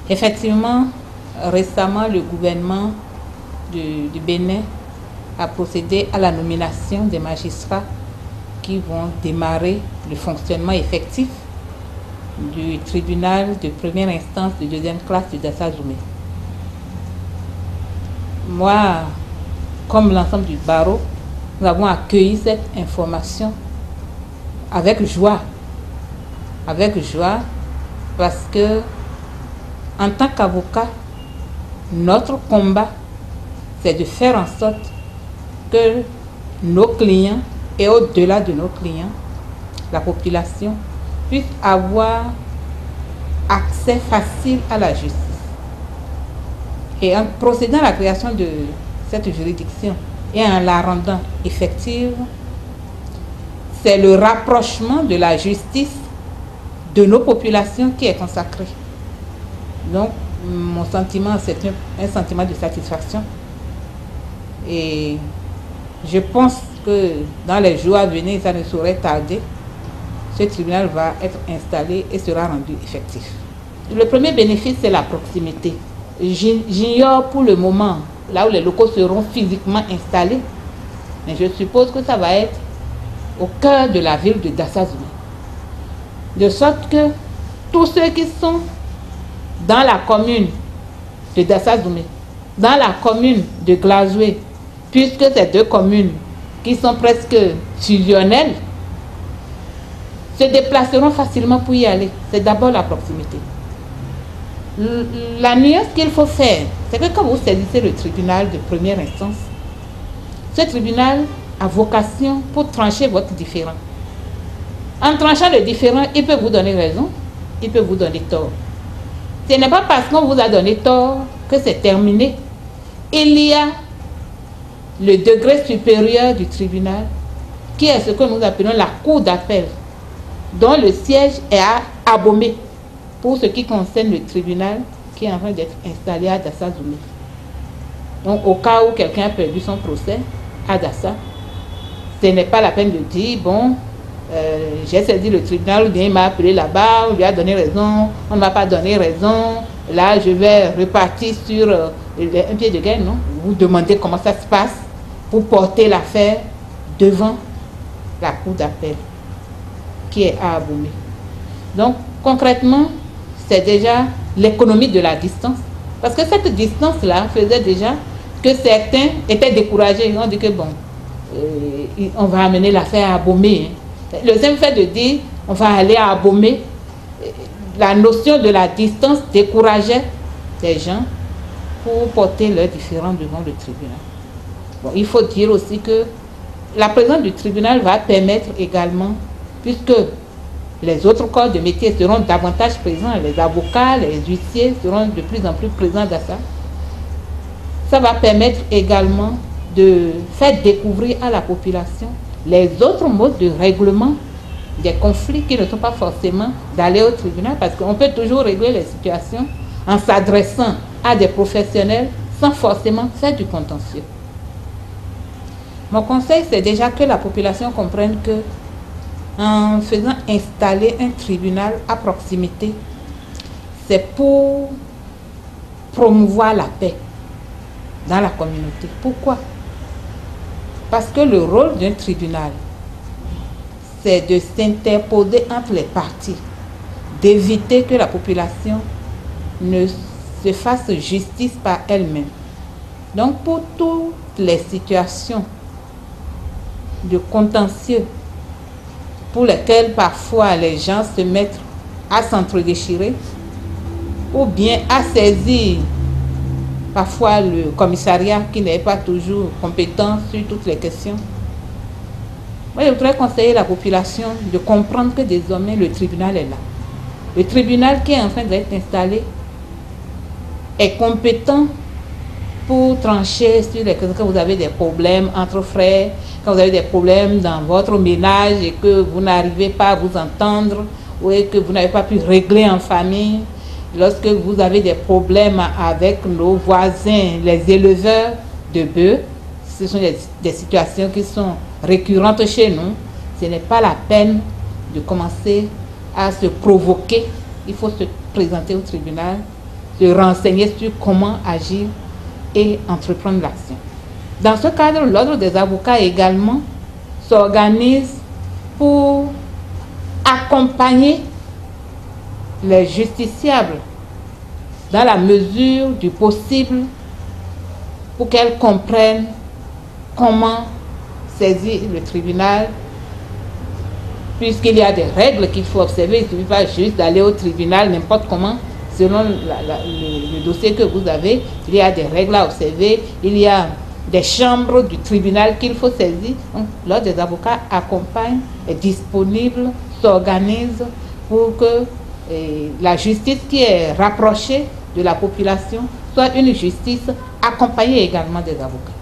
Effectivement, récemment, le gouvernement du Bénin a procédé à la nomination des magistrats qui vont démarrer le fonctionnement effectif du tribunal de première instance de deuxième classe de Dassa-Zoumé. Moi, comme l'ensemble du barreau, nous avons accueilli cette information avec joie. Avec joie, parce que en tant qu'avocat, notre combat, c'est de faire en sorte que nos clients et au-delà de nos clients, la population puisse avoir accès facile à la justice. Et en procédant à la création de cette juridiction et en la rendant effective, c'est le rapprochement de la justice de nos populations qui est consacré. Donc, mon sentiment, c'est un sentiment de satisfaction. Et je pense que dans les jours à venir, ça ne saurait tarder. Ce tribunal va être installé et sera rendu effectif. Le premier bénéfice, c'est la proximité. J'ignore pour le moment là où les locaux seront physiquement installés, mais je suppose que ça va être au cœur de la ville de Dassa-Zoumé. De sorte que tous ceux qui sont dans la commune de Dassa-Zoumé, dans la commune de Glazoué, puisque ces deux communes qui sont presque fusionnelles, se déplaceront facilement pour y aller. C'est d'abord la proximité. La nuance qu'il faut faire, c'est que quand vous saisissez le tribunal de première instance, ce tribunal a vocation pour trancher votre différend. En tranchant le différend, il peut vous donner raison, il peut vous donner tort. Ce n'est pas parce qu'on vous a donné tort que c'est terminé. Il y a le degré supérieur du tribunal, qui est ce que nous appelons la cour d'appel, dont le siège est à Abomey, pour ce qui concerne le tribunal qui est en train d'être installé à Dassa-Zoumé. Donc, au cas où quelqu'un a perdu son procès à Dassa, ce n'est pas la peine de dire, bon, j'ai saisi le tribunal, ou bien il m'a appelé là-bas, on lui a donné raison, on ne m'a pas donné raison, là je vais repartir sur un pied de guerre, non? Vous demandez comment ça se passe pour porter l'affaire devant la cour d'appel qui est à Abomey. Donc, concrètement, c'est déjà l'économie de la distance. Parce que cette distance-là faisait déjà que certains étaient découragés. Ils ont dit que bon, on va amener l'affaire à Abomey. Le simple fait de dire on va aller à Abomey, la notion de la distance décourageait les gens pour porter leurs différends devant le tribunal. Bon, il faut dire aussi que la présence du tribunal va permettre également, puisque les autres corps de métier seront davantage présents, les avocats, les huissiers seront de plus en plus présents dans ça. Ça va permettre également de faire découvrir à la population les autres modes de règlement des conflits qui ne sont pas forcément d'aller au tribunal, parce qu'on peut toujours régler les situations en s'adressant à des professionnels sans forcément faire du contentieux. Mon conseil, c'est déjà que la population comprenne que en faisant installer un tribunal à proximité, c'est pour promouvoir la paix dans la communauté. Pourquoi? Parce que le rôle d'un tribunal, c'est de s'interposer entre les parties, d'éviter que la population ne se fasse justice par elle-même. Donc, pour toutes les situations de contentieux pour lesquels parfois les gens se mettent à s'entre-déchirer ou bien à saisir parfois le commissariat qui n'est pas toujours compétent sur toutes les questions. Moi, je voudrais conseiller la population de comprendre que désormais le tribunal est là. Le tribunal qui est en train d'être installé est compétent pour trancher sur les questions. Quand vous avez des problèmes entre frères, quand vous avez des problèmes dans votre ménage et que vous n'arrivez pas à vous entendre ou que vous n'avez pas pu régler en famille, lorsque vous avez des problèmes avec nos voisins, les éleveurs de bœufs, ce sont des situations qui sont récurrentes chez nous. Ce n'est pas la peine de commencer à se provoquer. Il faut se présenter au tribunal se renseigner sur comment agir et entreprendre l'action. Dans ce cadre, l'Ordre des avocats également s'organise pour accompagner les justiciables dans la mesure du possible pour qu'elles comprennent comment saisir le tribunal, puisqu'il y a des règles qu'il faut observer. Il ne suffit pas juste d'aller au tribunal n'importe comment. Selon le dossier que vous avez, il y a des règles à observer, il y a des chambres du tribunal qu'il faut saisir. Donc, l'Ordre des avocats accompagne, est disponible, s'organise pour que la justice qui est rapprochée de la population soit une justice accompagnée également des avocats.